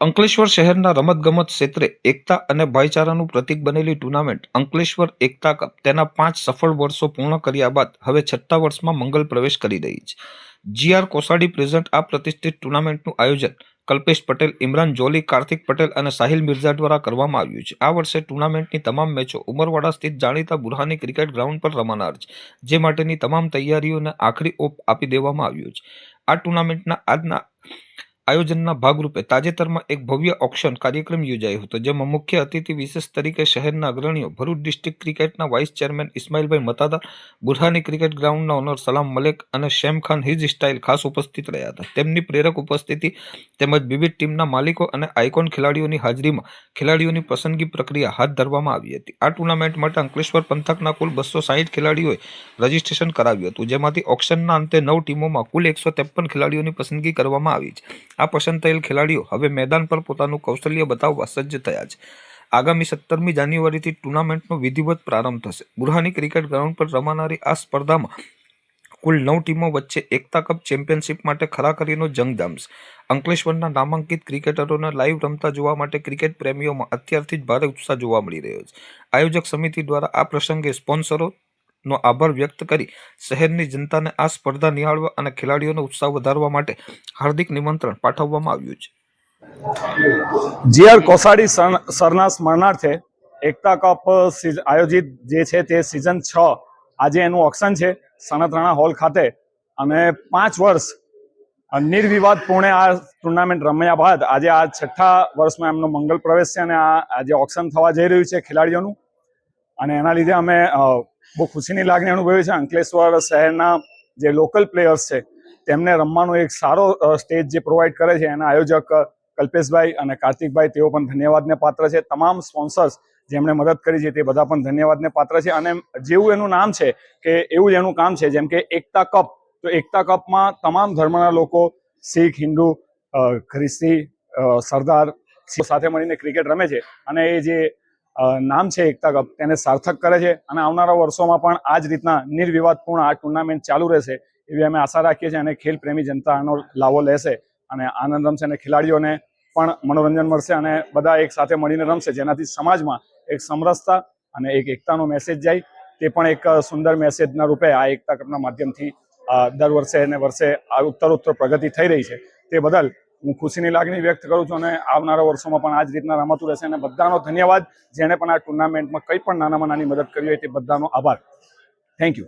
અંકલેશ્વર શહેરના રમતગમત ક્ષેત્રે એકતા અને ભાઈચારાનું પ્રતીક બનેલી ટુર્નામેન્ટ અંકલેશ્વર એકતા કપ તેના 5 સફળ વર્ષો પૂર્ણ કર્યા બાદ હવે 6થા વર્ષમાં મંગલ પ્રવેશ કરી રહી છે. GR કોસાડી પ્રેઝન્ટ આ પ્રતિષ્ઠિત ટુર્નામેન્ટનું આયોજન કલ્પેશ પટેલ, ઇમરાન જોલી, કાર્તિક પટેલ અને સાહિલ મિર્ઝા દ્વારા કરવામાં આવ્યું છે. આ વર્ષે ટુર્નામેન્ટની તમામ મેચો ઉમરવાડા સ્થિત જાણીતા બુરહાની ક્રિકેટ ગ્રાઉન્ડ પર રમાનાર છે, જે માટેની તમામ તૈયારીઓને આખરી ઓપ આપી દેવામાં આવ્યો છે. આ ટુર્નામેન્ટના આજના આયોજનના ભાગરૂપે તાજેતરમાં એક ભવ્ય ઓક્શન કાર્યક્રમ યોજાયો હતો, જેમાં મુખ્ય અતિથિ વિશેષ તરીકે શહેરના અગ્રણીઓ ભરૂચ ડિસ્ટ્રિક્ટ ક્રિકેટના વાઇસ ચેરમેન ઇસ્માઇલભાઈ મતાદાર, બુરહાની ક્રિકેટ ગ્રાઉન્ડના ઓનર સલામ મલેક અને શેમ ખાન હિઝ સ્ટાઇલ ખાસ ઉપસ્થિત રહ્યા હતા. તેમની પ્રેરક ઉપસ્થિતિ તેમજ વિવિધ ટીમના માલિકો અને આઇકોન ખેલાડીઓની હાજરીમાં ખેલાડીઓની પસંદગી પ્રક્રિયા હાથ ધરવામાં આવી હતી. આ ટુર્નામેન્ટ માટે અંકલેશ્વર પંથકના કુલ 260 ખેલાડીઓએ રજીસ્ટ્રેશન કરાવ્યું હતું, જેમાંથી ઓક્શનના અંતે 9 ટીમોમાં કુલ 153 ખેલાડીઓની પસંદગી કરવામાં આવી છે. આ પસંદ થયેલ ખેલાડીઓ હવે મેદાન પર પોતાનું કૌશલ્ય બતાવવા સજ્જ થયા છે. આગામી 17મી જાન્યુઆરીથી ટુર્નામેન્ટનો વિધિવત પ્રારંભ થશે. બુરહાની ક્રિકેટ ગ્રાઉન્ડ પર રમાનારી આ સ્પર્ધામાં કુલ 9 ટીમો વચ્ચે એકતા કપ ચેમ્પિયનશિપ માટે ખરાખરીનો જંગ જામશે. અંકલેશ્વરના નામાંકિત ક્રિકેટરોને લાઈવ રમતા જોવા માટે ક્રિકેટ પ્રેમીઓમાં અત્યારથી જ ભારે ઉત્સાહ જોવા મળી રહ્યો છે. આયોજક સમિતિ દ્વારા આ પ્રસંગે સ્પોન્સરો નો આભાર વ્યક્ત કરી શહેરની જનતાને આ સ્પર્ધા નિહાળવા અને ખેલાડીઓનો ઉત્સાહ વધારવા માટે હાર્દિક નિમંત્રણ પાઠવવામાં આવ્યું છે. GR કોસાડી સરના સ્મરણાર્થે એકતા કપ આયોજિત જે છે તે સિઝન 6 આજે એનું ઓક્શન છે સનતરાણા હોલ ખાતે, અને 5 વર્ષ નિર્વિવાદપૂર્ણે આ ટુર્નામેન્ટ રમ્યા બાદ આજે આ 6થા વર્ષમાં એમનો મંગલ પ્રવેશ છે અને આ આજે ઓક્શન થવા જઈ રહ્યું છે ખેલાડીઓનું, અને એના લીધે અમે બહુ ખુશીની લાગણી અનુભવી છે. અંકલેશ્વર શહેરના જે લોકલ પ્લેયર્સ છે તેમને રમવાનો એક સારો સ્ટેજ જે પ્રોવાઈડ કરે છે એના આયોજક કલ્પેશભાઈ અને કાર્તિકભાઈ, તેઓ પણ ધન્યવાદને પાત્ર છે. તમામ સ્પોન્સર્સ જેમણે મદદ કરી છે તે બધા પણ ધન્યવાદને પાત્ર છે. અને જેવું એનું નામ છે કે એવું જ એનું કામ છે, જેમ કે એકતા કપ, તો એકતા કપમાં તમામ ધર્મના લોકો, શીખ, હિન્દુ, ખ્રિસ્તી, સરદાર સાથે મળીને ક્રિકેટ રમે છે, અને એ જે નામ છે એકતા કપ તેને સાર્થક કરે છે. અને આવનારા વર્ષોમાં પણ આ જ રીતના નિર્વિવાદપૂર્ણ આ ટુર્નામેન્ટ ચાલુ રહેશે એવી અમે આશા રાખીએ છીએ, અને ખેલ પ્રેમી જનતા આનો લાભો લેશે અને આનંદ રમશે, અને ખેલાડીઓને પણ મનોરંજન મળશે, અને બધા એક સાથે મળીને રમશે, જેનાથી સમાજમાં એક સમરસતા અને એક એકતાનો મેસેજ જાય. તે પણ એક સુંદર મેસેજના રૂપે આ એકતા કપના માધ્યમથી દર વર્ષે અને વર્ષે ઉત્તરોત્તર પ્રગતિ થઈ રહી છે. તે બદલ હું ખુશીની લાગણી વ્યક્ત કરું છું, અને આવનારા વર્ષોમાં પણ આ જ રીતના રમાતું રહેશે. અને બધાનો ધન્યવાદ, જેણે પણ આ ટુર્નામેન્ટમાં કંઈ પણ નાનામાં નાની મદદ કરી હોય તે બધાનો આભાર. Thank you.